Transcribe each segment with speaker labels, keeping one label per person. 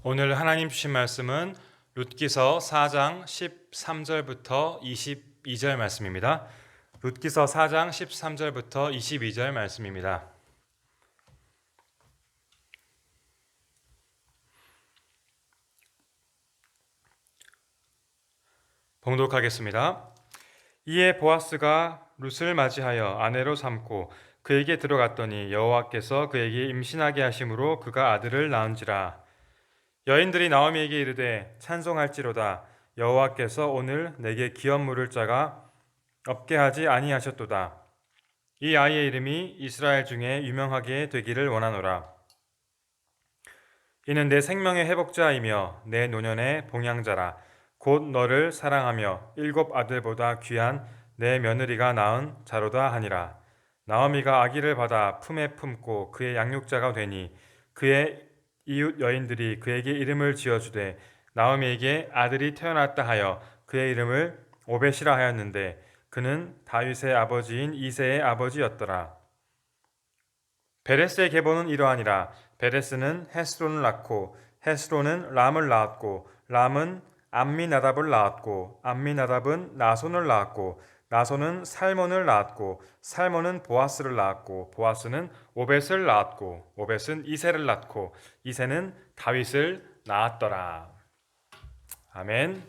Speaker 1: 오늘 하나님 주신 말씀은 룻기서 4장 13절부터 22절 말씀입니다. 룻기서 4장 13절부터 22절 말씀입니다. 봉독하겠습니다. 이에 보아스가 룻을 맞이하여 아내로 삼고 그에게 들어갔더니 여호와께서 그에게 임신하게 하심으로 그가 아들을 낳은지라. 여인들이 나오미에게 이르되 찬송할지로다. 여호와께서 오늘 내게 기업 물을 자가 없게 하지 아니하셨도다. 이 아이의 이름이 이스라엘 중에 유명하게 되기를 원하노라. 이는 내 생명의 회복자이며 내 노년의 봉양자라. 곧 너를 사랑하며 7 아들보다 귀한 내 며느리가 낳은 자로다 하니라. 나오미가 아기를 받아 품에 품고 그의 양육자가 되니 그의 이웃 여인들이 그에게 이름을 지어주되 나오미에게 아들이 태어났다 하여 그의 이름을 오벳이라 하였는데 그는 다윗의 아버지인 이새의 아버지였더라. 베레스의 계보는 이러하니라. 베레스는 헤스론을 낳고 헤스론은 람을 낳았고 람은 암미나답을 낳았고 암미나답은 나손을 낳았고 나손은 살몬을 낳았고 살몬은 보아스를 낳았고 보아스는 오벳을 낳았고 오벳은 이새를 낳고 이새는 다윗을 낳았더라. 아멘.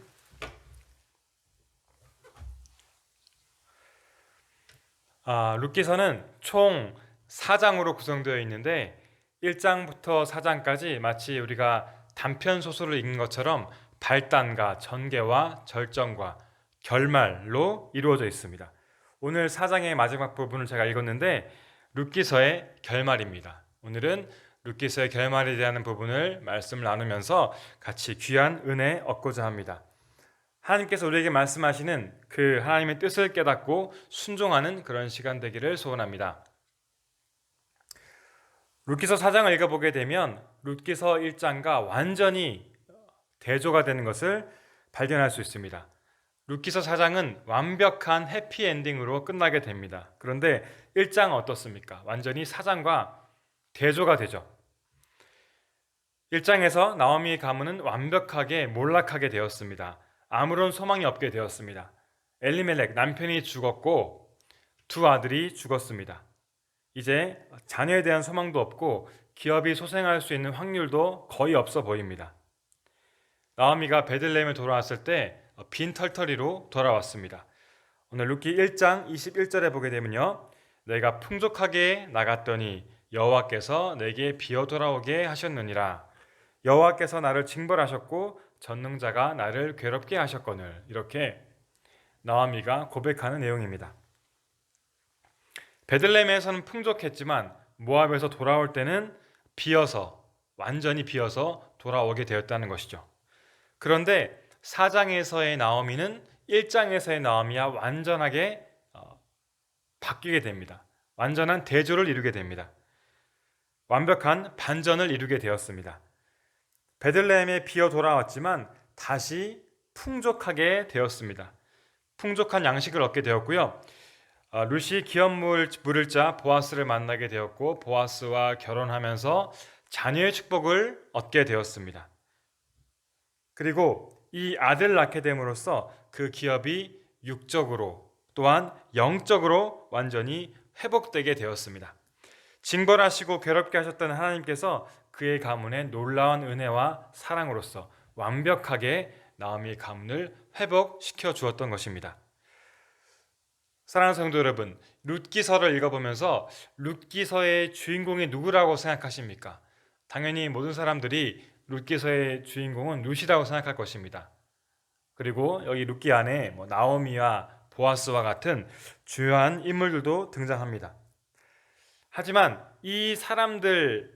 Speaker 1: 룻기서는 총 4장으로 구성되어 있는데 1장부터 4장까지 마치 우리가 단편 소설을 읽는 것처럼 발단과 전개와 절정과 결말로 이루어져 있습니다. 오늘 4장의 마지막 부분을 제가 읽었는데 룻기서의 결말입니다. 오늘은 룻기서의 결말에 대한 부분을 말씀을 나누면서 같이 귀한 은혜 얻고자 합니다. 하나님께서 우리에게 말씀하시는 그 하나님의 뜻을 깨닫고 순종하는 그런 시간 되기를 소원합니다. 룻기서 4장을 읽어보게 되면 룻기서 1장과 완전히 대조가 되는 것을 발견할 수 있습니다. 룻기서 4장은 완벽한 해피엔딩으로 끝나게 됩니다. 그런데 1장은 어떻습니까? 완전히 4장과 대조가 되죠. 1장에서 나오미의 가문은 완벽하게 몰락하게 되었습니다. 아무런 소망이 없게 되었습니다. 엘리멜렉 남편이 죽었고 2 아들이 죽었습니다. 이제 자녀에 대한 소망도 없고 기업이 소생할 수 있는 확률도 거의 없어 보입니다. 나오미가 베들레헴에 돌아왔을 때 빈털터리로 돌아왔습니다. 오늘 룻기 1장 21절에 보게 되면요, 내가 풍족하게 나갔더니 여호와께서 내게 비어 돌아오게 하셨느니라. 여호와께서 나를 징벌하셨고 전능자가 나를 괴롭게 하셨거늘. 이렇게 나오미가 고백하는 내용입니다. 베들레헴에서는 풍족했지만 모압에서 돌아올 때는 비어서, 완전히 비어서 돌아오게 되었다는 것이죠. 그런데 4장에서의 나오미는 1장에서의 나오미와 완전하게 바뀌게 됩니다. 완전한 대조를 이루게 됩니다. 완벽한 반전을 이루게 되었습니다. 베들레헴에 비어 돌아왔지만 다시 풍족하게 되었습니다. 풍족한 양식을 얻게 되었고요. 룻이 기업 물을 자 보아스를 만나게 되었고 보아스와 결혼하면서 자녀의 축복을 얻게 되었습니다. 그리고 이 아들을 낳게 됨으로써 그 기업이 육적으로 또한 영적으로 완전히 회복되게 되었습니다. 징벌하시고 괴롭게 하셨던 하나님께서 그의 가문에 놀라운 은혜와 사랑으로서 완벽하게 나오미의 가문을 회복시켜 주었던 것입니다. 사랑하는 성도 여러분, 룻기서를 읽어보면서 룻기서의 주인공이 누구라고 생각하십니까? 당연히 모든 사람들이 룻기서의 주인공은 룻이라고 생각할 것입니다. 그리고 여기 룻기 안에 나오미와 보아스와 같은 주요한 인물들도 등장합니다. 하지만 이 사람들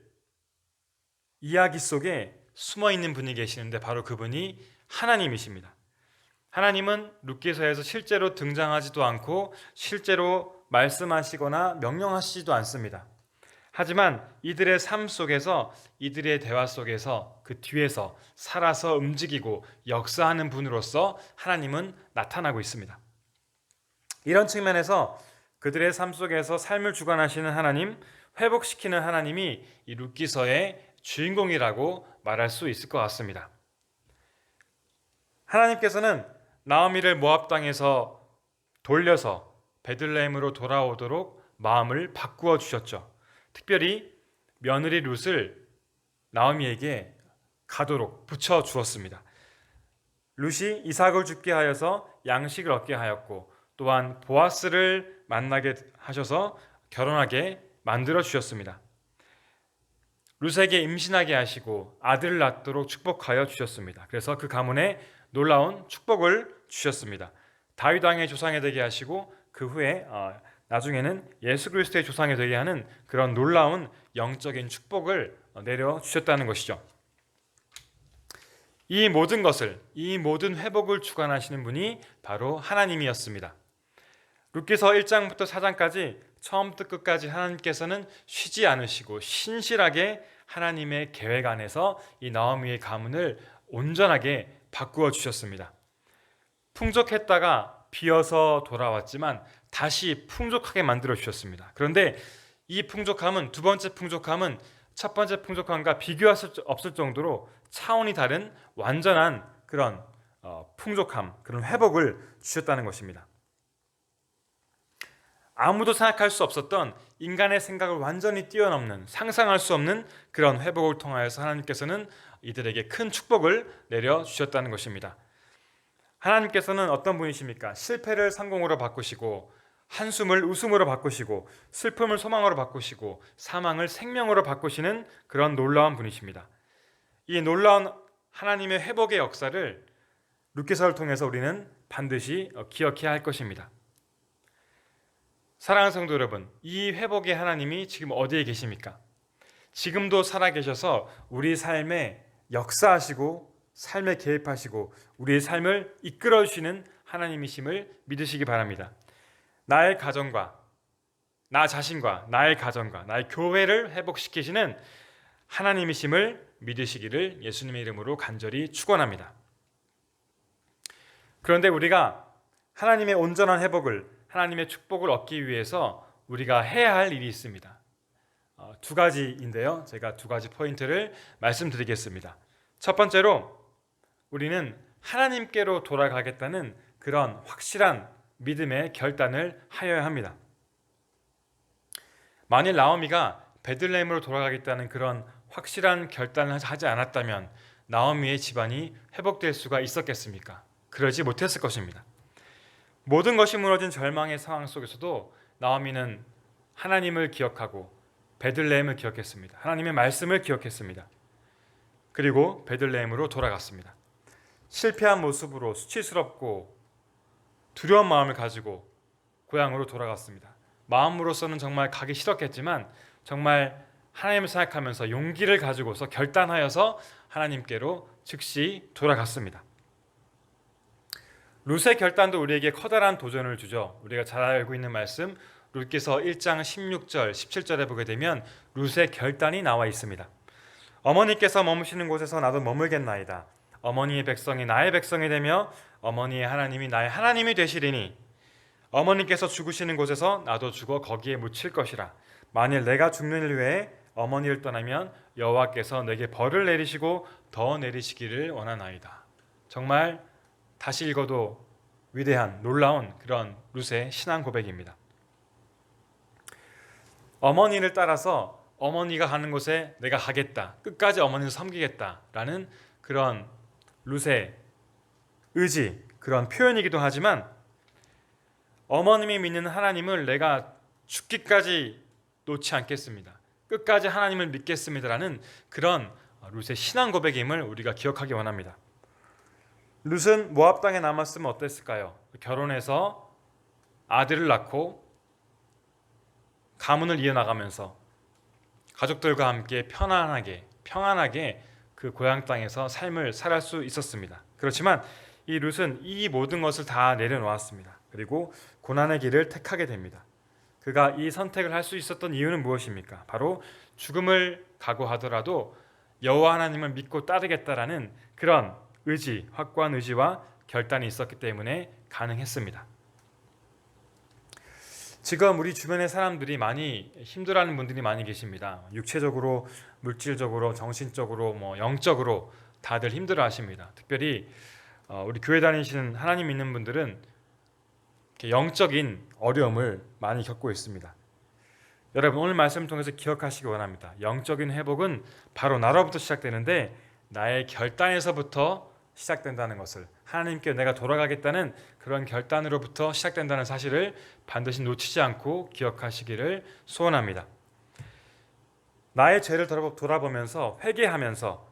Speaker 1: 이야기 속에 숨어있는 분이 계시는데 바로 그분이 하나님이십니다. 하나님은 룻기서에서 실제로 등장하지도 않고 실제로 말씀하시거나 명령하시지도 않습니다. 하지만 이들의 삶 속에서, 이들의 대화 속에서, 그 뒤에서 살아서 움직이고 역사하는 분으로서 하나님은 나타나고 있습니다. 이런 측면에서 그들의 삶 속에서 삶을 주관하시는 하나님, 회복시키는 하나님이 이 룻기서의 주인공이라고 말할 수 있을 것 같습니다. 하나님께서는 나오미를 모압 땅에서 돌려서 베들레헴으로 돌아오도록 마음을 바꾸어 주셨죠. 특별히 며느리 룻을 나오미에게 가도록 붙여 주었습니다. 룻이 이삭을 죽게 하여서 양식을 얻게 하였고, 또한 보아스를 만나게 하셔서 결혼하게 만들어 주셨습니다. 룻에게 임신하게 하시고 아들을 낳도록 축복하여 주셨습니다. 그래서 그 가문에 놀라운 축복을 주셨습니다. 다윗 왕의 조상이 되게 하시고, 그 후에 나중에는 예수 그리스도의 조상이 되게 하는 그런 놀라운 영적인 축복을 내려 주셨다는 것이죠. 이 모든 것을, 이 모든 회복을 주관하시는 분이 바로 하나님이었습니다. 룻기서 1장부터 4장까지 처음부터 끝까지 하나님께서는 쉬지 않으시고 신실하게 하나님의 계획 안에서 이 나오미의 가문을 온전하게 바꾸어 주셨습니다. 풍족했다가 비어서 돌아왔지만 다시 풍족하게 만들어 주셨습니다. 그런데 이 풍족함은, 두 번째 풍족함은 첫 번째 풍족함과 비교할 수 없을 정도로 차원이 다른 완전한 그런 풍족함, 그런 회복을 주셨다는 것입니다. 아무도 생각할 수 없었던 인간의 생각을 완전히 뛰어넘는, 상상할 수 없는 그런 회복을 통하여서 하나님께서는 이들에게 큰 축복을 내려주셨다는 것입니다. 하나님께서는 어떤 분이십니까? 실패를 성공으로 바꾸시고, 한숨을 웃음으로 바꾸시고, 슬픔을 소망으로 바꾸시고, 사망을 생명으로 바꾸시는 그런 놀라운 분이십니다. 이 놀라운 하나님의 회복의 역사를 룻기서를 통해서 우리는 반드시 기억해야 할 것입니다. 사랑하는 성도 여러분, 이 회복의 하나님이 지금 어디에 계십니까? 지금도 살아계셔서 우리 삶에 역사하시고 삶에 개입하시고 우리의 삶을 이끌어 주시는 하나님이심을 믿으시기 바랍니다. 나의 가정과 나 자신과 나의 가정과 나의 교회를 회복시키시는 하나님이심을 믿으시기를 예수님의 이름으로 간절히 축원합니다. 그런데 우리가 하나님의 온전한 회복을, 하나님의 축복을 얻기 위해서 우리가 해야 할 일이 있습니다. 두 가지인데요. 제가 두 가지 포인트를 말씀드리겠습니다. 첫 번째로 우리는 하나님께로 돌아가겠다는 그런 확실한 믿음의 결단을 하여야 합니다. 만일 나오미가 베들레헴으로 돌아가겠다는 그런 확실한 결단을 하지 않았다면 나오미의 집안이 회복될 수가 있었겠습니까? 그러지 못했을 것입니다. 모든 것이 무너진 절망의 상황 속에서도 나오미는 하나님을 기억하고 베들레헴을 기억했습니다. 하나님의 말씀을 기억했습니다. 그리고 베들레헴으로 돌아갔습니다. 실패한 모습으로 수치스럽고 두려운 마음을 가지고 고향으로 돌아갔습니다. 마음으로서는 정말 가기 싫었겠지만 정말 하나님을 생각하면서 용기를 가지고서 결단하여서 하나님께로 즉시 돌아갔습니다. 룻의 결단도 우리에게 커다란 도전을 주죠. 우리가 잘 알고 있는 말씀 룻기서 1장 16절 17절에 보게 되면 룻의 결단이 나와 있습니다. 어머니께서 머무시는 곳에서 나도 머물겠나이다. 어머니의 백성이 나의 백성이 되며 어머니의 하나님이 나의 하나님이 되시리니 어머니께서 죽으시는 곳에서 나도 죽어 거기에 묻힐 것이라. 만일 내가 죽는 일 외에 어머니를 떠나면 여호와께서 내게 벌을 내리시고 더 내리시기를 원하나이다. 정말 다시 읽어도 위대한 놀라운 그런 룻의 신앙 고백입니다. 어머니를 따라서 어머니가 가는 곳에 내가 가겠다, 끝까지 어머니를 섬기겠다라는 그런 룻의 의지, 그런 표현이기도 하지만 어머님이 믿는 하나님을 내가 죽기까지 놓지 않겠습니다, 끝까지 하나님을 믿겠습니다라는 그런 룻의 신앙 고백임을 우리가 기억하기 원합니다. 룻은 모압 땅에 남았으면 어땠을까요? 결혼해서 아들을 낳고 가문을 이어나가면서 가족들과 함께 평안하게 그 고향 땅에서 삶을 살할 수 있었습니다. 그렇지만 이 룻은 이 모든 것을 다 내려놓았습니다. 그리고 고난의 길을 택하게 됩니다. 그가 이 선택을 할 수 있었던 이유는 무엇입니까? 바로 죽음을 각오하더라도 여호와 하나님을 믿고 따르겠다라는 그런 의지, 확고한 의지와 결단이 있었기 때문에 가능했습니다. 지금 우리 주변의 사람들이 많이 힘들어하는 분들이 많이 계십니다. 육체적으로, 물질적으로, 정신적으로, 영적으로 다들 힘들어하십니다. 특별히 우리 교회 다니시는 하나님 믿는 분들은 이렇게 영적인 어려움을 많이 겪고 있습니다. 여러분, 오늘 말씀을 통해서 기억하시기 원합니다. 영적인 회복은 바로 나로부터 시작되는데 나의 결단에서부터 시작된다는 것을, 하나님께 내가 돌아가겠다는 그런 결단으로부터 시작된다는 사실을 반드시 놓치지 않고 기억하시기를 소원합니다. 나의 죄를 돌아보면서 회개하면서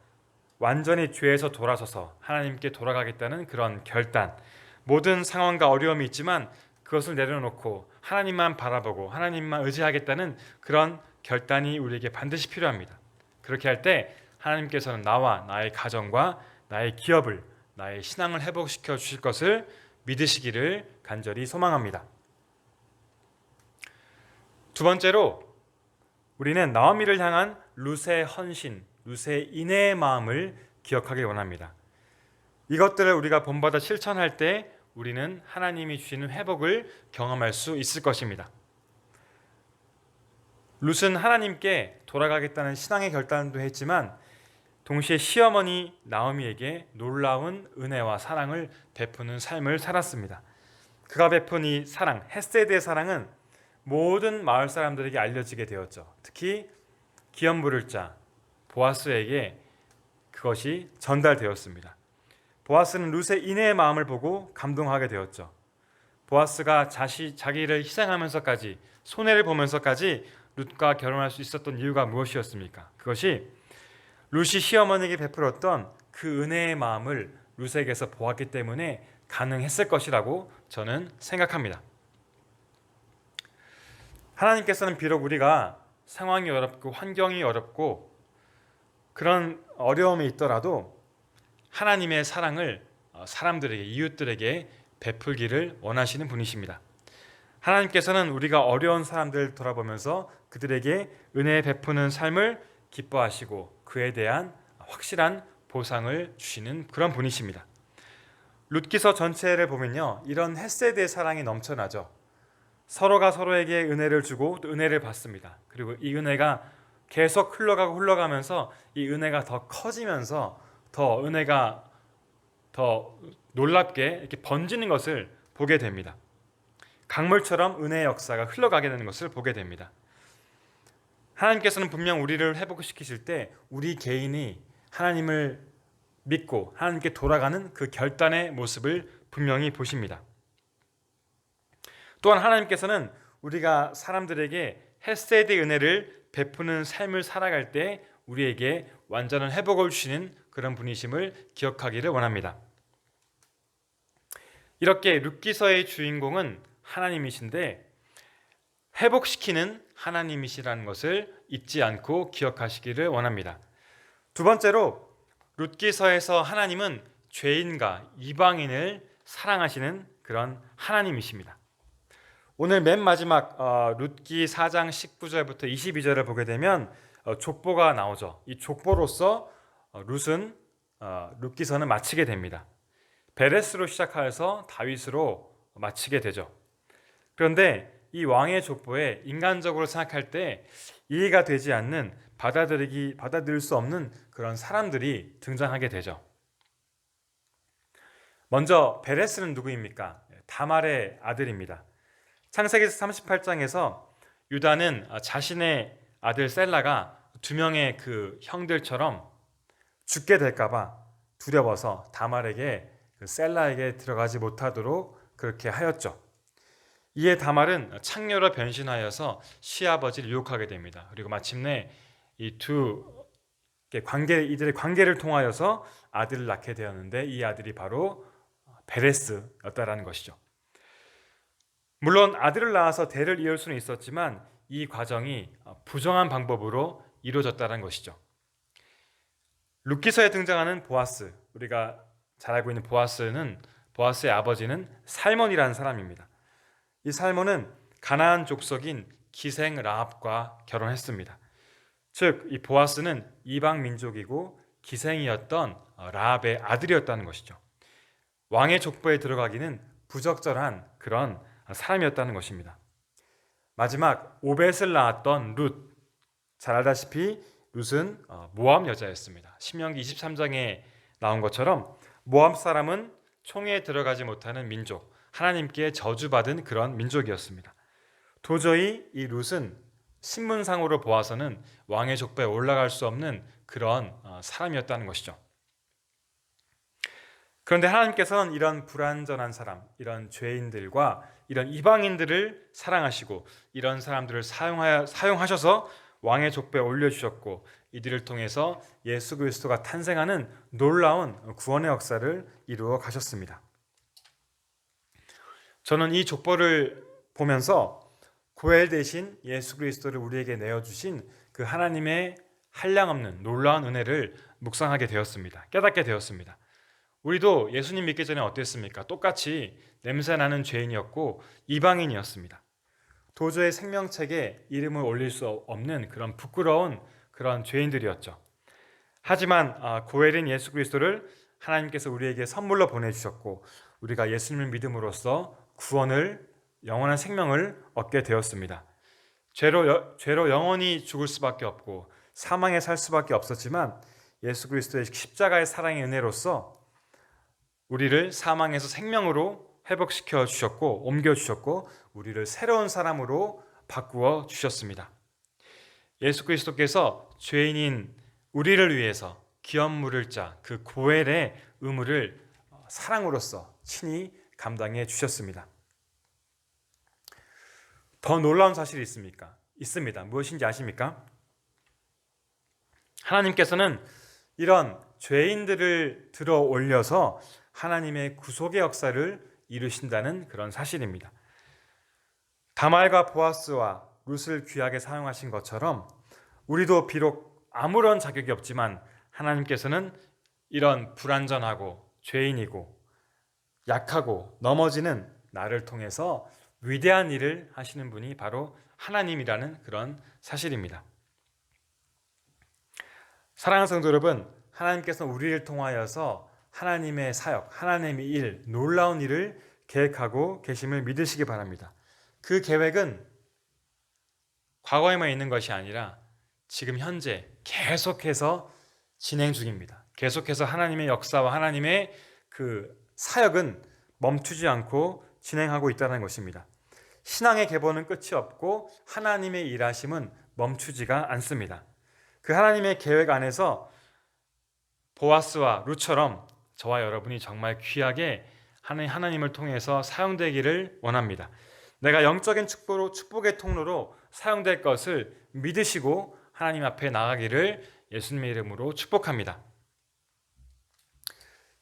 Speaker 1: 완전히 죄에서 돌아서서 하나님께 돌아가겠다는 그런 결단, 모든 상황과 어려움이 있지만 그것을 내려놓고 하나님만 바라보고 하나님만 의지하겠다는 그런 결단이 우리에게 반드시 필요합니다. 그렇게 할 때 하나님께서는 나와 나의 가정과 나의 기업을, 나의 신앙을 회복시켜 주실 것을 믿으시기를 간절히 소망합니다. 두 번째로 우리는 나오미를 향한 룻의 헌신, 룻의 인내의 마음을 기억하기 원합니다. 이것들을 우리가 본받아 실천할 때 우리는 하나님이 주시는 회복을 경험할 수 있을 것입니다. 룻은 하나님께 돌아가겠다는 신앙의 결단도 했지만 동시에 시어머니 나오미에게 놀라운 은혜와 사랑을 베푸는 삶을 살았습니다. 그가 베푼 이 사랑, 헤세드의 사랑은 모든 마을 사람들에게 알려지게 되었죠. 특히 기업 물을 자 보아스에게 그것이 전달되었습니다. 보아스는 룻의 인내의 마음을 보고 감동하게 되었죠. 보아스가 자기를 희생하면서까지, 손해를 보면서까지 룻과 결혼할 수 있었던 이유가 무엇이었습니까? 그것이 룻이 시어머니에게 베풀었던 그 은혜의 마음을 룻에게서 보았기 때문에 가능했을 것이라고 저는 생각합니다. 하나님께서는 비록 우리가 상황이 어렵고 환경이 어렵고 그런 어려움이 있더라도 하나님의 사랑을 사람들에게, 이웃들에게 베풀기를 원하시는 분이십니다. 하나님께서는 우리가 어려운 사람들을 돌아보면서 그들에게 은혜 베푸는 삶을 기뻐하시고 그에 대한 확실한 보상을 주시는 그런 분이십니다. 룻기서 전체를 보면요, 이런 헤세드의 사랑이 넘쳐나죠. 서로가 서로에게 은혜를 주고 또 은혜를 받습니다. 그리고 이 은혜가 계속 흘러가면서 이 은혜가 더 커지면서 더 은혜가 더 놀랍게 이렇게 번지는 것을 보게 됩니다. 강물처럼 은혜의 역사가 흘러가게 되는 것을 보게 됩니다. 하나님께서는 분명 우리를 회복시키실 때 우리 개인이 하나님을 믿고 하나님께 돌아가는 그 결단의 모습을 분명히 보십니다. 또한 하나님께서는 우리가 사람들에게 헤세드의 은혜를 베푸는 삶을 살아갈 때 우리에게 완전한 회복을 주시는 그런 분이심을 기억하기를 원합니다. 이렇게 룻기서의 주인공은 하나님이신데 회복시키는 하나님이시라는 것을 잊지 않고 기억하시기를 원합니다. 두 번째로 룻기서에서 하나님은 죄인과 이방인을 사랑하시는 그런 하나님이십니다. 오늘 맨 마지막 룻기 4장 19절부터 22절을 보게 되면 족보가 나오죠. 이 족보로서 룻은 룻기서는 마치게 됩니다. 베레스로 시작하여서 다윗으로 마치게 되죠. 그런데 이 왕의 족보에 인간적으로 생각할 때 이해가 되지 않는, 받아들일 수 없는 그런 사람들이 등장하게 되죠. 먼저 베레스는 누구입니까? 다말의 아들입니다. 창세기서 38장에서 유다는 자신의 아들 셀라가 두 명의 그 형들처럼 죽게 될까봐 두려워서 다말에게 셀라에게 들어가지 못하도록 그렇게 하였죠. 이에 다말은 창녀로 변신하여서 시아버지를 유혹하게 됩니다. 그리고 마침내 이들의 관계를 통하여서 아들을 낳게 되었는데 이 아들이 바로 베레스였다라는 것이죠. 물론 아들을 낳아서 대를 이을 수는 있었지만 이 과정이 부정한 방법으로 이루어졌다는 것이죠. 룻기서에 등장하는 보아스, 우리가 잘 알고 있는 보아스의 아버지는 살몬이라는 사람입니다. 이 살몬은 가나안 족속인 기생 라합과 결혼했습니다. 즉, 이 보아스는 이방 민족이고 기생이었던 라합의 아들이었다는 것이죠. 왕의 족보에 들어가기는 부적절한 그런 사람이었다는 것입니다. 마지막 오벳을 낳았던 룻, 잘 알다시피 룻은 모압 여자였습니다. 신명기 23장에 나온 것처럼 모압 사람은 총에 들어가지 못하는 민족, 하나님께 저주받은 그런 민족이었습니다. 도저히 이 룻은 신문상으로 보아서는 왕의 족보에 올라갈 수 없는 그런 사람이었다는 것이죠. 그런데 하나님께서는 이런 불완전한 사람, 이런 죄인들과 이런 이방인들을 사랑하시고 이런 사람들을 사용하셔서 왕의 족보에 올려주셨고 이들을 통해서 예수 그리스도가 탄생하는 놀라운 구원의 역사를 이루어 가셨습니다. 저는 이 족보를 보면서 고엘 대신 예수 그리스도를 우리에게 내어주신 그 하나님의 한량없는 놀라운 은혜를 묵상하게 되었습니다. 깨닫게 되었습니다. 우리도 예수님 믿기 전에 어땠습니까? 똑같이 냄새나는 죄인이었고 이방인이었습니다. 도저히 생명책에 이름을 올릴 수 없는 그런 부끄러운 그런 죄인들이었죠. 하지만 고엘인 예수 그리스도를 하나님께서 우리에게 선물로 보내주셨고 우리가 예수님을 믿음으로써 구원을, 영원한 생명을 얻게 되었습니다. 죄로 영원히 죽을 수밖에 없고 사망에 살 수밖에 없었지만 예수 그리스도의 십자가의 사랑의 은혜로서 우리를 사망에서 생명으로 회복시켜 주셨고 옮겨 주셨고 우리를 새로운 사람으로 바꾸어 주셨습니다. 예수 그리스도께서 죄인인 우리를 위해서 기업 물을 자 그 고엘의 의무를 사랑으로서 친히 감당해 주셨습니다. 더 놀라운 사실이 있습니까? 있습니다. 무엇인지 아십니까? 하나님께서는 이런 죄인들을 들어 올려서 하나님의 구속의 역사를 이루신다는 그런 사실입니다. 다말과 보아스와 룻을 귀하게 사용하신 것처럼 우리도 비록 아무런 자격이 없지만 하나님께서는 이런 불완전하고 죄인이고 약하고 넘어지는 나를 통해서 위대한 일을 하시는 분이 바로 하나님이라는 그런 사실입니다. 사랑하는 성도 여러분, 하나님께서 우리를 통하여서 하나님의 사역, 하나님의 일, 놀라운 일을 계획하고 계심을 믿으시기 바랍니다. 그 계획은 과거에만 있는 것이 아니라 지금 현재 계속해서 진행 중입니다. 계속해서 하나님의 역사와 하나님의 그 사역은 멈추지 않고 진행하고 있다는 것입니다. 신앙의 계보는 끝이 없고 하나님의 일하심은 멈추지가 않습니다. 그 하나님의 계획 안에서 보아스와 룻처럼 저와 여러분이 정말 귀하게 하나님을 통해서 사용되기를 원합니다. 내가 영적인 축복의 통로로 사용될 것을 믿으시고 하나님 앞에 나가기를 예수님의 이름으로 축복합니다.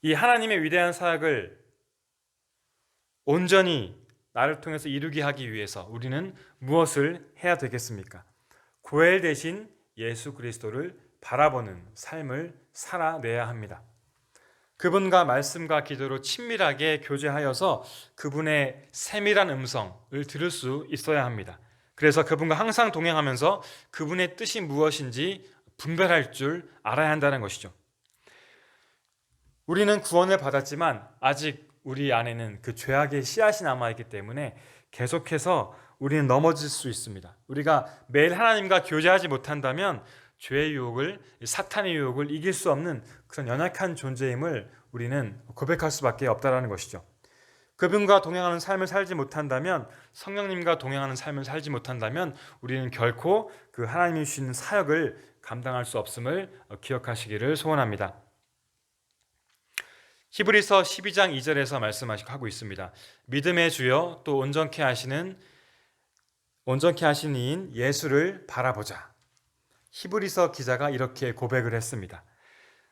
Speaker 1: 이 하나님의 위대한 사역을 온전히 나를 통해서 이루게 하기 위해서 우리는 무엇을 해야 되겠습니까? 고엘 대신 예수 그리스도를 바라보는 삶을 살아내야 합니다. 그분과 말씀과 기도로 친밀하게 교제하여서 그분의 세밀한 음성을 들을 수 있어야 합니다. 그래서 그분과 항상 동행하면서 그분의 뜻이 무엇인지 분별할 줄 알아야 한다는 것이죠. 우리는 구원을 받았지만 아직 우리 안에는 그 죄악의 씨앗이 남아있기 때문에 계속해서 우리는 넘어질 수 있습니다. 우리가 매일 하나님과 교제하지 못한다면 죄의 유혹을, 사탄의 유혹을 이길 수 없는 그런 연약한 존재임을 우리는 고백할 수밖에 없다는 것이죠. 그분과 동행하는 삶을 살지 못한다면, 성령님과 동행하는 삶을 살지 못한다면 우리는 결코 그 하나님이 주시는 사역을 감당할 수 없음을 기억하시기를 소원합니다. 히브리서 12장 2절에서 말씀하고 있습니다. 믿음의 주여 또 온전케 하시는 이인 예수를 바라보자. 히브리서 기자가 이렇게 고백을 했습니다.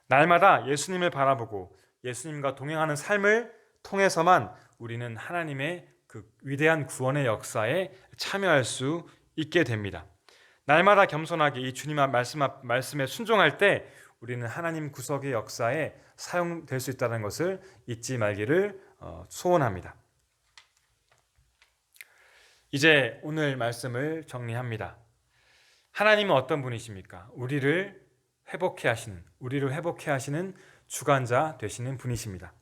Speaker 1: 날마다 예수님을 바라보고 예수님과 동행하는 삶을 통해서만 우리는 하나님의 그 위대한 구원의 역사에 참여할 수 있게 됩니다. 날마다 겸손하게 이 주님 말씀에 순종할 때 우리는 하나님 구속의 역사에 사용될 수 있다는 것을 잊지 말기를 소원합니다. 이제 오늘 말씀을 정리합니다. 하나님은 어떤 분이십니까? 우리를 회복해 하시는 주관자 되시는 분이십니다.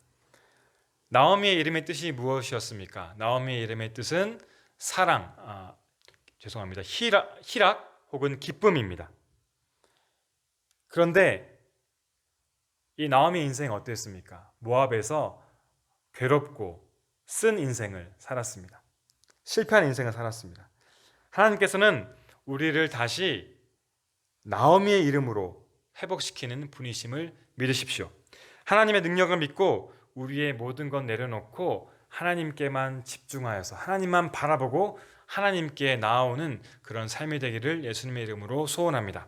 Speaker 1: 나오미의 이름의 뜻이 무엇이었습니까? 나오미의 이름의 뜻은 사랑, 희락 혹은 기쁨입니다. 그런데 이 나오미의 인생은 어땠습니까? 모압에서 괴롭고 쓴 인생을 살았습니다. 실패한 인생을 살았습니다. 하나님께서는 우리를 다시 나오미의 이름으로 회복시키는 분이심을 믿으십시오. 하나님의 능력을 믿고 우리의 모든 것 내려놓고 하나님께만 집중하여서 하나님만 바라보고 하나님께 나아오는 그런 삶이 되기를 예수님의 이름으로 소원합니다.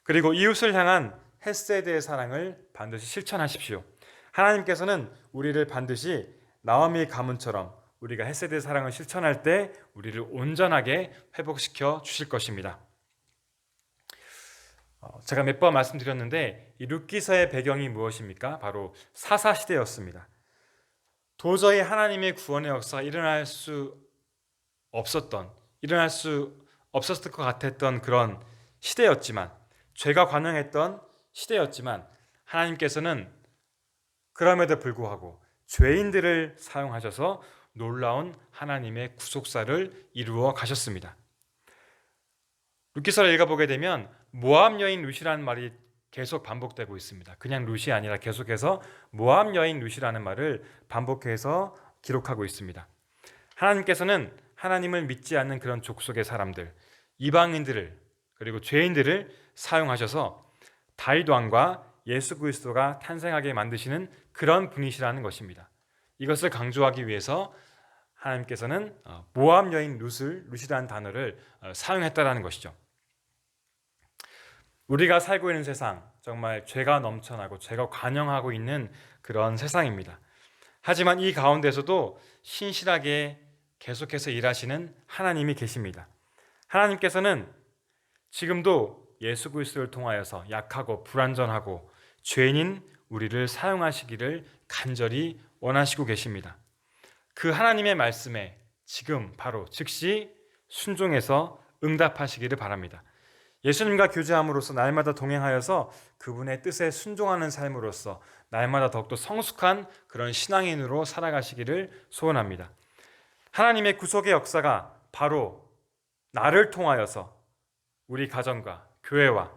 Speaker 1: 그리고 이웃을 향한 헤세드의 사랑을 반드시 실천하십시오. 하나님께서는 우리를 반드시 나오미의 가문처럼 우리가 헤세드의 사랑을 실천할 때 우리를 온전하게 회복시켜 주실 것입니다. 제가 몇 번 말씀드렸는데 이 룻기서의 배경이 무엇입니까? 바로 사사시대였습니다. 도저히 하나님의 구원의 역사가 일어날 수 없었을 것 같았던 그런 시대였지만, 죄가 관영했던 시대였지만 하나님께서는 그럼에도 불구하고 죄인들을 사용하셔서 놀라운 하나님의 구속사를 이루어 가셨습니다. 룻기서를 읽어보게 되면 모압 여인 룻이라는 말이 계속 반복되고 있습니다. 그냥 룻이 아니라 계속해서 모압 여인 룻이라는 말을 반복해서 기록하고 있습니다. 하나님께서는 하나님을 믿지 않는 그런 족속의 사람들, 이방인들을 그리고 죄인들을 사용하셔서 다윗 왕과 예수 그리스도가 탄생하게 만드시는 그런 분이시라는 것입니다. 이것을 강조하기 위해서 하나님께서는 모압 여인 룻이라는 단어를 사용했다라는 것이죠. 우리가 살고 있는 세상, 정말 죄가 넘쳐나고 죄가 관영하고 있는 그런 세상입니다. 하지만 이 가운데서도 신실하게 계속해서 일하시는 하나님이 계십니다. 하나님께서는 지금도 예수 그리스도를 통하여서 약하고 불완전하고 죄인인 우리를 사용하시기를 간절히 원하시고 계십니다. 그 하나님의 말씀에 지금 바로 즉시 순종해서 응답하시기를 바랍니다. 예수님과 교제함으로써 날마다 동행하여서 그분의 뜻에 순종하는 삶으로써 날마다 더욱더 성숙한 그런 신앙인으로 살아가시기를 소원합니다. 하나님의 구속의 역사가 바로 나를 통하여서 우리 가정과 교회와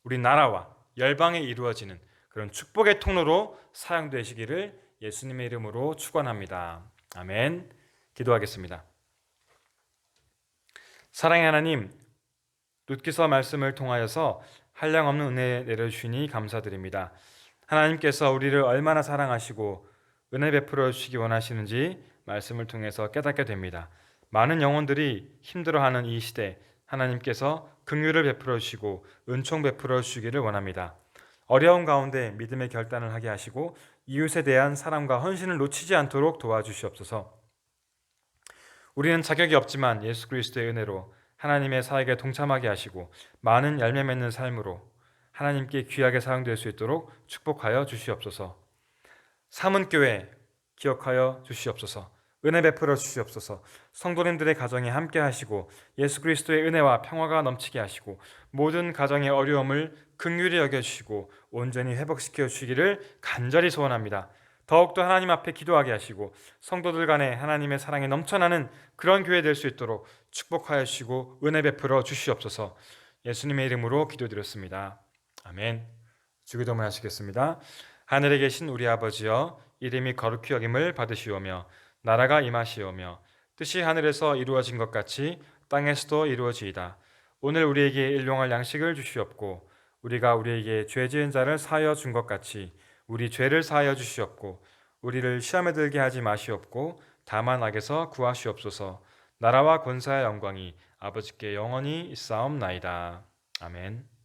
Speaker 1: 우리 나라와 열방에 이루어지는 그런 축복의 통로로 사용되시기를 예수님의 이름으로 축원합니다. 아멘. 기도하겠습니다. 사랑의 하나님, 룻기서 말씀을 통하여서 한량없는 은혜 내려주시니 감사드립니다. 하나님께서 우리를 얼마나 사랑하시고 은혜 베풀어 주시기 원하시는지 말씀을 통해서 깨닫게 됩니다. 많은 영혼들이 힘들어하는 이 시대, 하나님께서 긍휼을 베풀어 주시고 은총 베풀어 주시기를 원합니다. 어려운 가운데 믿음의 결단을 하게 하시고 이웃에 대한 사랑과 헌신을 놓치지 않도록 도와주시옵소서. 우리는 자격이 없지만 예수 그리스도의 은혜로 하나님의 사역에 동참하게 하시고 많은 열매 맺는 삶으로 하나님께 귀하게 사용될 수 있도록 축복하여 주시옵소서. 삼은교회 기억하여 주시옵소서. 은혜 베풀어 주시옵소서. 성도님들의 가정에 함께 하시고 예수 그리스도의 은혜와 평화가 넘치게 하시고 모든 가정의 어려움을 긍휼히 여겨주시고 온전히 회복시켜 주시기를 간절히 소원합니다. 더욱더 하나님 앞에 기도하게 하시고 성도들 간에 하나님의 사랑이 넘쳐나는 그런 교회 될 수 있도록 축복하여 주시고 은혜 베풀어 주시옵소서. 예수님의 이름으로 기도드렸습니다. 아멘. 주기도문 하시겠습니다. 하늘에 계신 우리 아버지여, 이름이 거룩히 여김을 받으시오며 나라가 임하시오며 뜻이 하늘에서 이루어진 것 같이 땅에서도 이루어지이다. 오늘 우리에게 일용할 양식을 주시옵고 우리가 우리에게 죄 지은 자를 사하여 준 것 같이 우리 죄를 사하여 주시옵고 우리를 시험에 들게 하지 마시옵고 다만 악에서 구하시옵소서. 나라와 권사의 영광이 아버지께 영원히 있사옵나이다. 아멘.